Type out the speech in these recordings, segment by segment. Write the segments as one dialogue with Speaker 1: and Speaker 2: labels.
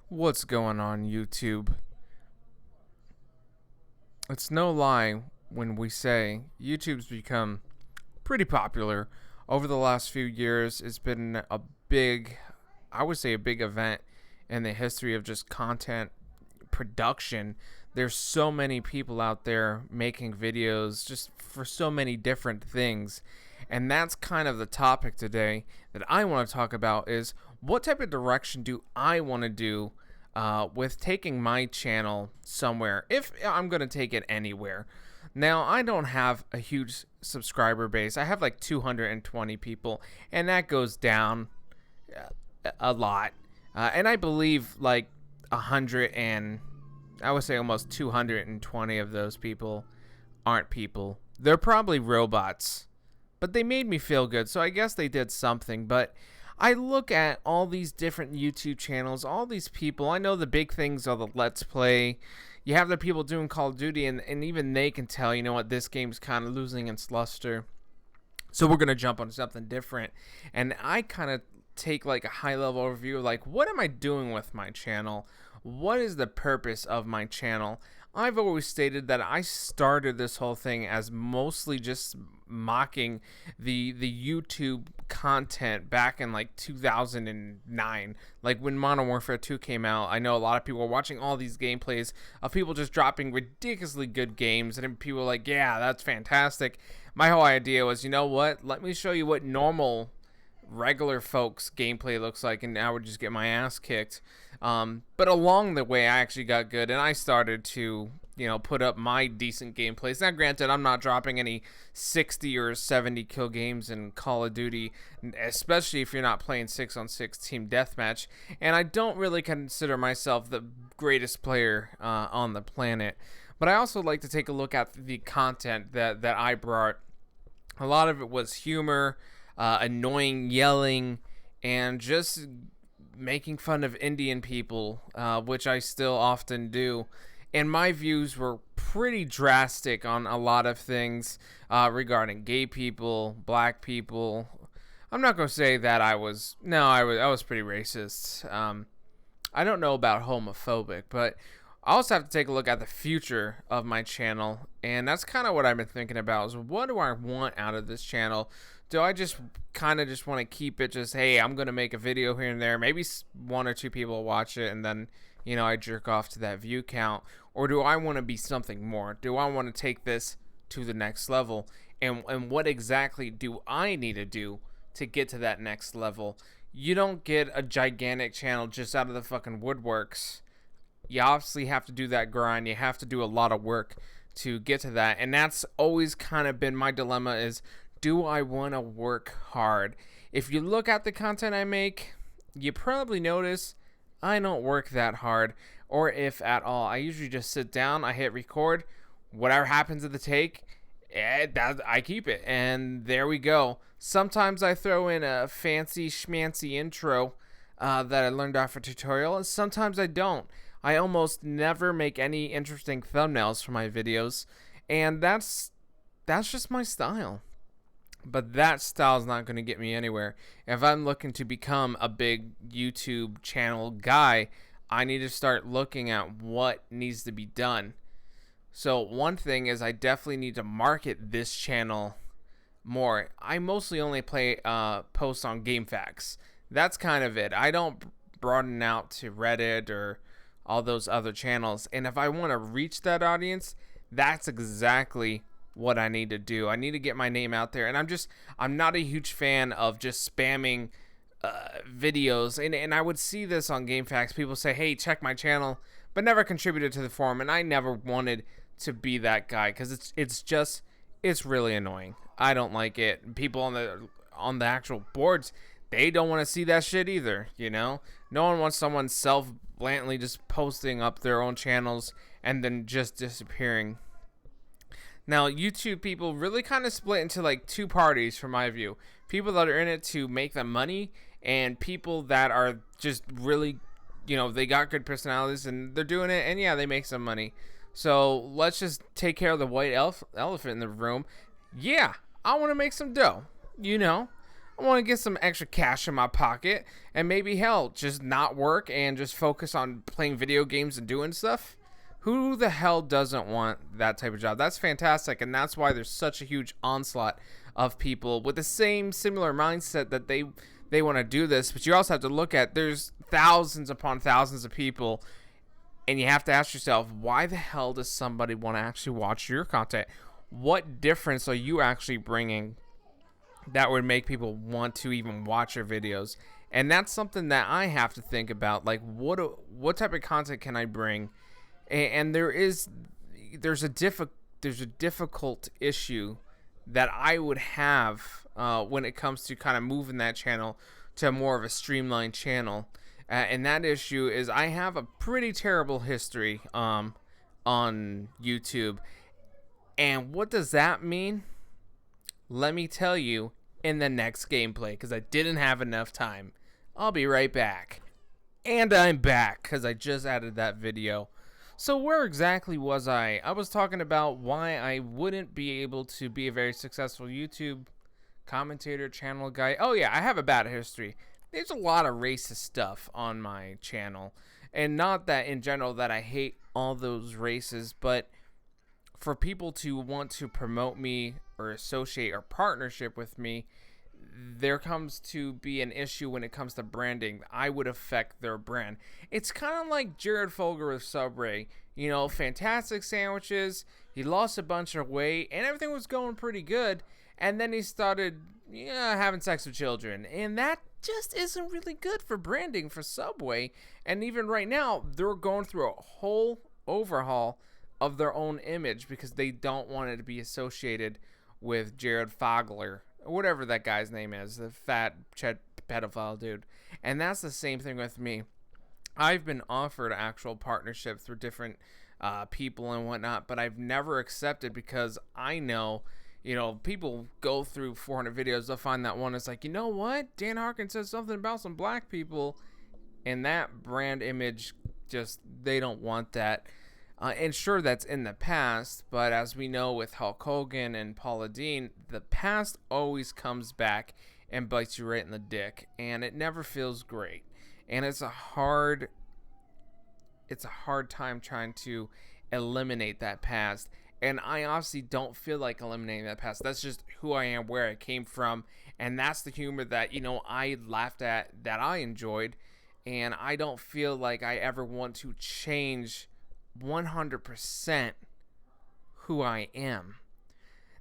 Speaker 1: What's going on, YouTube? It's no lie when we say YouTube's become pretty popular over the last few years. It's been a big, I would say, a big event in the history of just content production. There's so many people out there making videos just for so many different things. And that's kind of the topic today that I want to talk about is what type of direction do I want to do with taking my channel somewhere, if I'm going to take it anywhere. Now, I don't have a huge subscriber base. I have like 220 people, and that goes down a lot. And I believe like 100 and I would say almost 220 of those people aren't people. They're probably robots. But they made me feel good, so I guess they did something. But I look at all these different YouTube channels, all these people. I know the big things are the Let's Play. You have the people doing Call of Duty, and even they can tell, you know what, this game's kind of losing its luster. So we're going to jump on something different. And I kind of take like a high level overview of like, what am I doing with my channel? What is the purpose of my channel? I've always stated that I started this whole thing as mostly just mocking the YouTube content back in like 2009, like when Modern Warfare 2 came out. I know a lot of people were watching all these gameplays of people just dropping ridiculously good games, and people were like, yeah, that's fantastic. My whole idea was, you know what, let me show you what normal regular folks gameplay looks like, and I would just get my ass kicked. But along the way, I actually got good, and I started to, put up my decent gameplays. Now, granted, I'm not dropping any 60 or 70 kill games in Call of Duty, especially if you're not playing 6-on-6 team deathmatch. And I don't really consider myself the greatest player on the planet. But I also like to take a look at the content that I brought. A lot of it was humor, annoying yelling, and just making fun of Indian people, which I still often do. And my views were pretty drastic on a lot of things regarding gay people, black people. I'm not going to say that I was pretty racist. I don't know about homophobic, but I also have to take a look at the future of my channel, and that's kind of what I've been thinking about, is what do I want out of this channel? Do I just kind of just want to keep it just, hey, I'm going to make a video here and there, maybe one or two people watch it, and then, I jerk off to that view count? Or do I want to be something more? Do I want to take this to the next level? And what exactly do I need to do to get to that next level? You don't get a gigantic channel just out of the fucking woodworks. You obviously have to do that grind. You have to do a lot of work to get to that. And that's always kind of been my dilemma, is, do I want to work hard? If you look at the content I make, you probably notice I don't work that hard, or if at all. I usually just sit down, I hit record, whatever happens at the take, I keep it, and there we go. Sometimes I throw in a fancy schmancy intro that I learned off a tutorial, and sometimes I don't. I almost never make any interesting thumbnails for my videos, and that's just my style. But that style is not going to get me anywhere. If I'm looking to become a big YouTube channel guy, I need to start looking at what needs to be done. So one thing is, I definitely need to market this channel more. I mostly only post on GameFAQs. That's kind of it. I don't broaden out to Reddit or all those other channels. And if I want to reach that audience, that's exactly what I need to do. I need to get my name out there. And I'm not a huge fan of just spamming videos. And I would see this on GameFAQs. People say, hey, check my channel, but never contributed to the forum. And I never wanted to be that guy, because it's really annoying. I don't like it. People on the actual boards, they don't want to see that shit either, No one wants someone blatantly just posting up their own channels and then just disappearing. Now, YouTube people really kind of split into like two parties from my view. People that are in it to make them money, and people that are just really, they got good personalities and they're doing it, and yeah, they make some money. So let's just take care of the white elephant in the room. Yeah, I want to make some dough, I want to get some extra cash in my pocket and maybe hell, just not work and just focus on playing video games and doing stuff. Who the hell doesn't want that type of job? That's fantastic, and that's why there's such a huge onslaught of people with the same similar mindset that they want to do this. But you also have to look at there's thousands upon thousands of people, and you have to ask yourself, why the hell does somebody want to actually watch your content? What difference are you actually bringing that would make people want to even watch your videos? And that's something that I have to think about. Like, what type of content can I bring? And there's a difficult issue that I would have when it comes to kind of moving that channel to more of a streamlined channel. And that issue is I have a pretty terrible history on YouTube. And what does that mean? Let me tell you in the next gameplay, because I didn't have enough time. I'll be right back. And I'm back because I just added that video. So where exactly was I? I was talking about why I wouldn't be able to be a very successful YouTube commentator, channel guy. Oh yeah, I have a bad history. There's a lot of racist stuff on my channel. And not that in general that I hate all those races, but for people to want to promote me or associate or partnership with me, there comes to be an issue when it comes to branding. I would affect their brand. It's kind of like Jared Folger with Subway. You know, fantastic sandwiches. He lost a bunch of weight and everything was going pretty good. And then he started having sex with children. And that just isn't really good for branding for Subway. And even right now, they're going through a whole overhaul of their own image because they don't want it to be associated with Jared Fogler, whatever that guy's name is, the fat pedophile dude. And that's the same thing with me. I've been offered actual partnership through different people and whatnot, but I've never accepted because I know, people go through 400 videos, they'll find that one. It's like, you know what? Dan Harkin said something about some black people, and that brand image, just, they don't want that. And sure, that's in the past, but as we know with Hulk Hogan and Paula Deen, the past always comes back and bites you right in the dick, and it never feels great. And it's a hard time trying to eliminate that past. And I honestly don't feel like eliminating that past. That's just who I am, where I came from, and that's the humor that, I laughed at, that I enjoyed, and I don't feel like I ever want to change 100% who I am.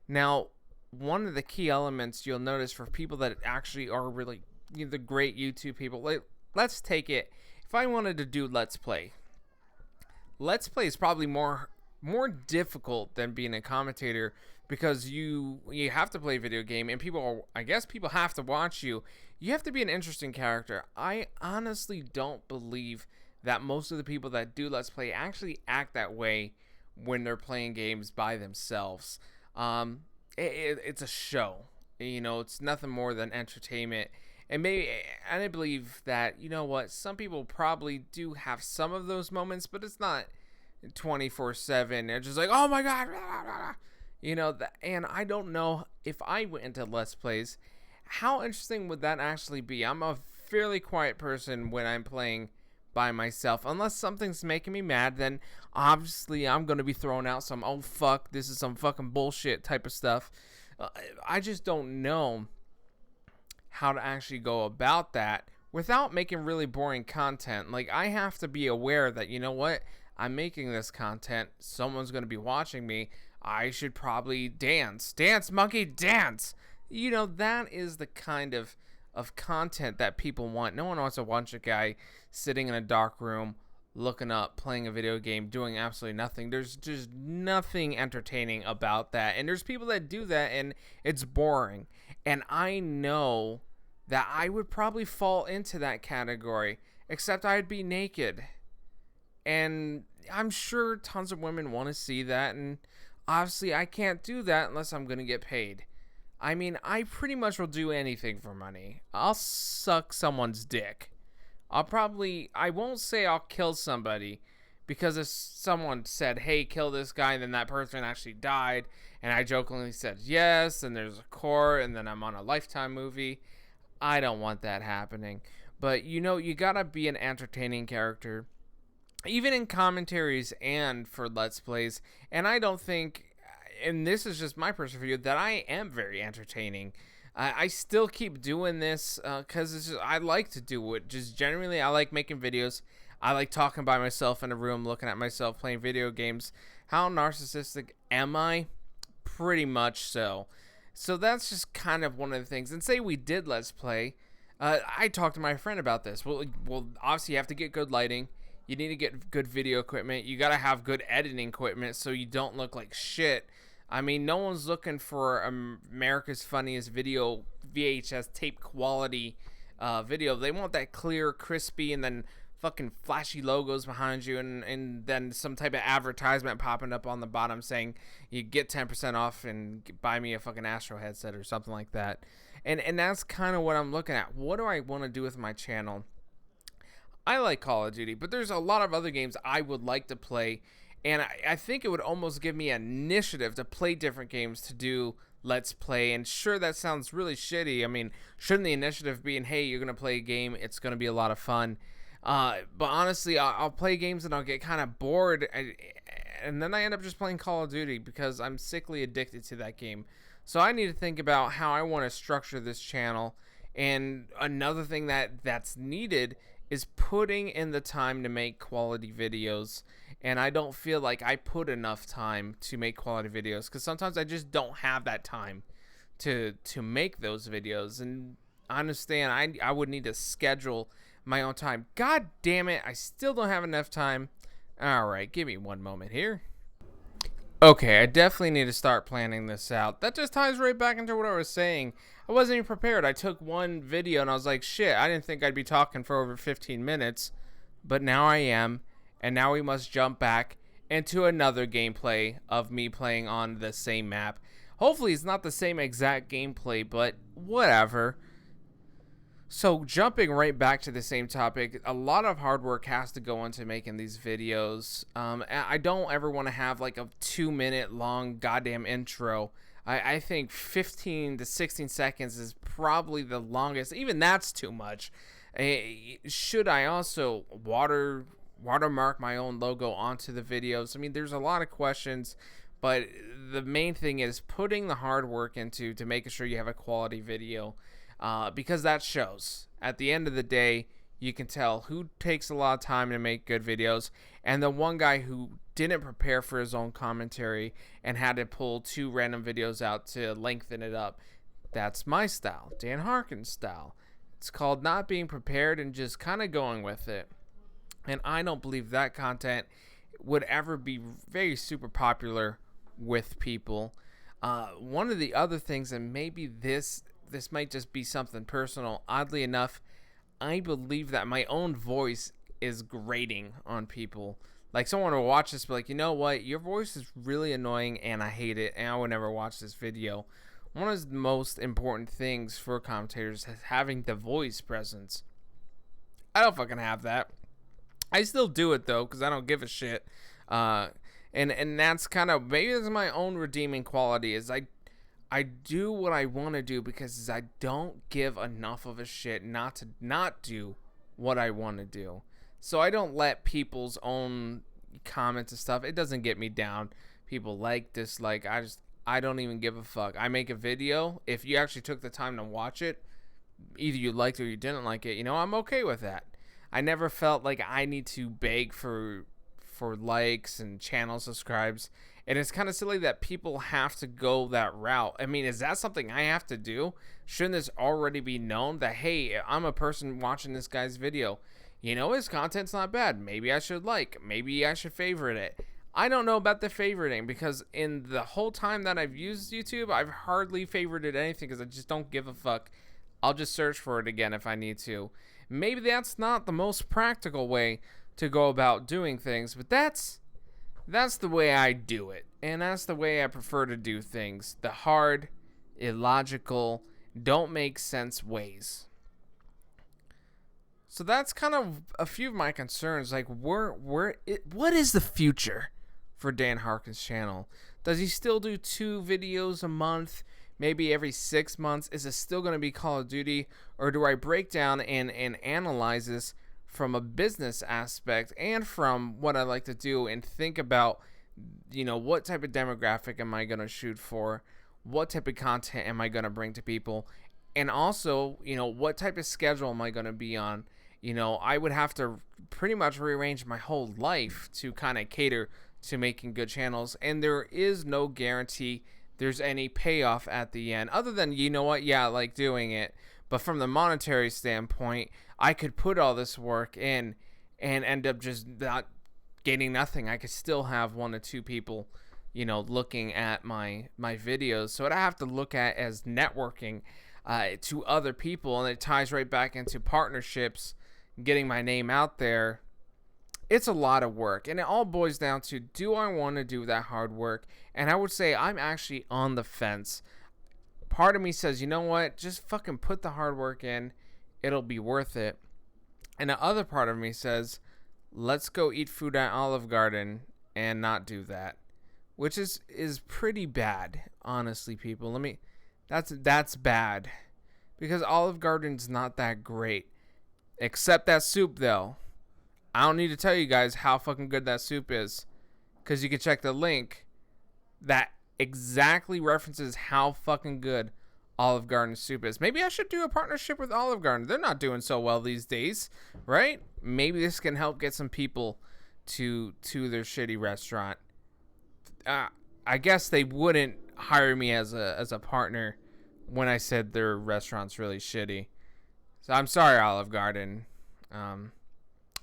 Speaker 1: Now, one of the key elements you'll notice for people that actually are really the great YouTube people, let's take it. If I wanted to do Let's Play is probably more difficult than being a commentator because you have to play a video game and people have to watch you. You have to be an interesting character. I honestly don't believe that most of the people that do Let's Play actually act that way when they're playing games by themselves. It's a show. It's nothing more than entertainment. And I believe that, some people probably do have some of those moments, but it's not 24/7. They're just like, oh my God. And I don't know if I went into Let's Plays, how interesting would that actually be? I'm a fairly quiet person when I'm playing by myself. Unless something's making me mad, then obviously I'm going to be throwing out some, oh fuck, this is some fucking bullshit type of stuff. I just don't know how to actually go about that without making really boring content. Like, I have to be aware that, I'm making this content, someone's going to be watching me, I should probably dance, monkey, dance. That is the kind of content that people want. No one wants to watch a guy sitting in a dark room, looking up, playing a video game, doing absolutely nothing. There's just nothing entertaining about that. And there's people that do that, and it's boring. And I know that I would probably fall into that category, except I'd be naked. And I'm sure tons of women want to see that, and obviously I can't do that unless I'm going to get paid. I mean, I pretty much will do anything for money. I'll suck someone's dick. I won't say I'll kill somebody, because if someone said, hey, kill this guy, and then that person actually died, and I jokingly said yes, and there's a court, and then I'm on a Lifetime movie, I don't want that happening. But you gotta be an entertaining character, even in commentaries and for Let's Plays. And I don't think, and this is just my personal view, that I am very entertaining. I still keep doing this because I like to do it. Just generally, I like making videos. I like talking by myself in a room, looking at myself playing video games. How narcissistic am I? Pretty much so. So that's just kind of one of the things. And say we did Let's Play. I talked to my friend about this. Well, obviously you have to get good lighting. You need to get good video equipment. You got to have good editing equipment so you don't look like shit. I mean, no one's looking for America's Funniest Video VHS tape quality video. They want that clear, crispy, and then fucking flashy logos behind you, and then some type of advertisement popping up on the bottom saying you get 10% off and buy me a fucking Astro headset or something like that. And that's kind of what I'm looking at. What do I want to do with my channel? I like Call of Duty, but there's a lot of other games I would like to play, and I think it would almost give me initiative to play different games, to do Let's Play. And sure, that sounds really shitty. I mean, shouldn't the initiative be in, hey, you're going to play a game, it's going to be a lot of fun? But honestly, I'll play games and I'll get kind of bored, and then I end up just playing Call of Duty because I'm sickly addicted to that game. So I need to think about how I want to structure this channel. And another thing that's needed is putting in the time to make quality videos. And I don't feel like I put enough time to make quality videos, because sometimes I just don't have that time to make those videos. And I understand I would need to schedule my own time. God damn it, I still don't have enough time. Alright, give me one moment here. Okay, I definitely need to start planning this out. That just ties right back into what I was saying. I wasn't even prepared. I took one video and I was like, shit, I didn't think I'd be talking for over 15 minutes. But now I am. And now we must jump back into another gameplay of me playing on the same map. Hopefully it's not the same exact gameplay, but whatever. So jumping right back to the same topic, a lot of hard work has to go into making these videos. I don't ever want to have like a 2-minute long goddamn intro. I think 15 to 16 seconds is probably the longest. Even that's too much. Should I also watermark my own logo onto the videos? I mean, there's a lot of questions, but the main thing is putting the hard work into to making sure you have a quality video. Because that shows. At the end of the day, you can tell who takes a lot of time to make good videos, and the one guy who didn't prepare for his own commentary and had to pull 2 random videos out to lengthen it up. That's my style, Dan Harkins' style. It's called not being prepared and just kind of going with it. And I don't believe that content would ever be very super popular with people. One of the other things, and maybe this might just be something personal, oddly enough, I believe that my own voice is grating on people. Like, someone will watch this, be like, you know what, your voice is really annoying and I hate it, and I would never watch this video. One of the most important things for commentators is having the voice presence. I don't fucking have that. I still do it though, because I don't give a shit. And that's kind of, maybe that's my own redeeming quality, is I do what I want to do because I don't give enough of a shit not to not do what I want to do. So I don't let people's own comments and stuff, it doesn't get me down. People like, dislike, I don't even give a fuck. I make a video. If you actually took the time to watch it, either you liked it or you didn't like it, I'm okay with that. I never felt like I need to beg for likes and channel subscribes. And it's kind of silly that people have to go that route. I mean, is that something I have to do? Shouldn't this already be known that, hey, I'm a person watching this guy's video. His content's not bad. Maybe I should like. Maybe I should favorite it. I don't know about the favoriting, because in the whole time that I've used YouTube, I've hardly favorited anything because I just don't give a fuck. I'll just search for it again if I need to. Maybe that's not the most practical way to go about doing things, but that's the way I do it, and that's the way I prefer to do things. The hard, illogical, don't make sense ways. So that's kind of a few of my concerns. Like, what is the future for Dan Harkins' channel? Does he still do 2 videos a month? maybe every 6 months? Is it still going to be Call of Duty? Or do I break down and analyze this from a business aspect and from what I like to do and think about, what type of demographic am I going to shoot for? What type of content am I going to bring to people? And also, what type of schedule am I going to be on? I would have to pretty much rearrange my whole life to kind of cater to making good channels. And there is no guarantee there's any payoff at the end other than, I like doing it. But from the monetary standpoint, I could put all this work in and end up just not getting nothing. I could still have 1 or 2 people, looking at my videos. So what I have to look at as networking to other people, and it ties right back into partnerships, getting my name out there. It's a lot of work, and it all boils down to, do I want to do that hard work? And I would say I'm actually on the fence. Part of me says, you know what, just fucking put the hard work in, it'll be worth it. And the other part of me says, let's go eat food at Olive Garden and not do that, which is pretty bad, honestly, people. That's bad, because Olive Garden's not that great, except that soup, though. I don't need to tell you guys how fucking good that soup is, because you can check the link that exactly references how fucking good Olive Garden soup is. Maybe I should do a partnership with Olive Garden. They're not doing so well these days, right? Maybe this can help get some people to their shitty restaurant. I guess they wouldn't hire me as a partner when I said their restaurant's really shitty. So I'm sorry, Olive Garden.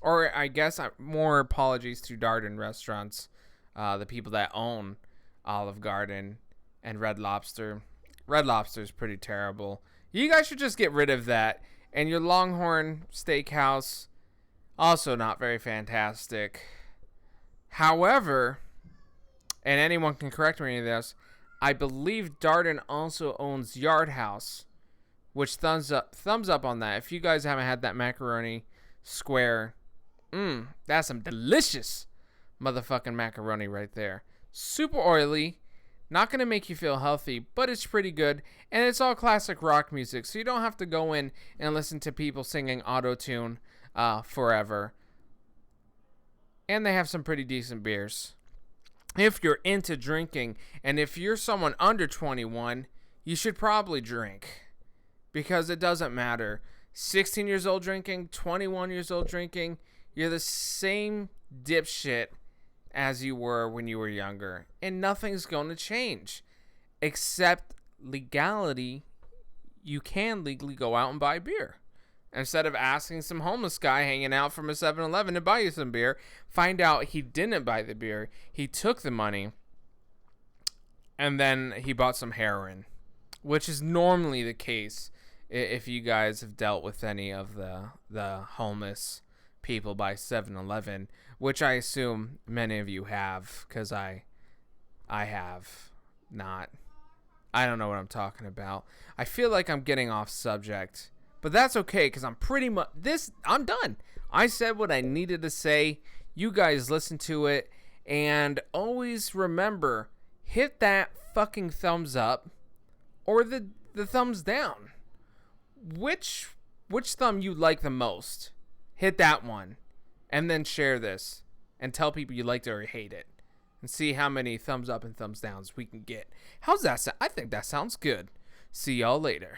Speaker 1: Or I guess more apologies to Darden Restaurants, the people that own Olive Garden and Red Lobster. Red Lobster is pretty terrible. You guys should just get rid of that. And your Longhorn Steakhouse, also not very fantastic. However, and anyone can correct me on this, I believe Darden also owns Yard House, which thumbs up on that. If you guys haven't had that macaroni square, that's some delicious motherfucking macaroni right there. Super oily, not going to make you feel healthy, but it's pretty good. And it's all classic rock music, so you don't have to go in and listen to people singing auto-tune forever. And they have some pretty decent beers. If you're into drinking, and if you're someone under 21, you should probably drink, because it doesn't matter. 16 years old drinking, 21 years old drinking, you're the same dipshit as you were when you were younger, and nothing's going to change except legality. You can legally go out and buy beer. Instead of asking some homeless guy hanging out from a 7-Eleven to buy you some beer, find out he didn't buy the beer. He took the money, and then he bought some heroin, which is normally the case if you guys have dealt with any of the homeless people by 7-Eleven, which I assume many of you have, because I have not. I don't know what I'm talking about. I feel like I'm getting off subject. But that's okay, because I'm pretty much I'm done. I said what I needed to say. You guys listen to it. And always remember, hit that fucking thumbs up or the thumbs down. Which thumb you like the most? Hit that one. And then share this. And tell people you liked it or hate it. And see how many thumbs up and thumbs downs we can get. How's that sound? I think that sounds good. See y'all later.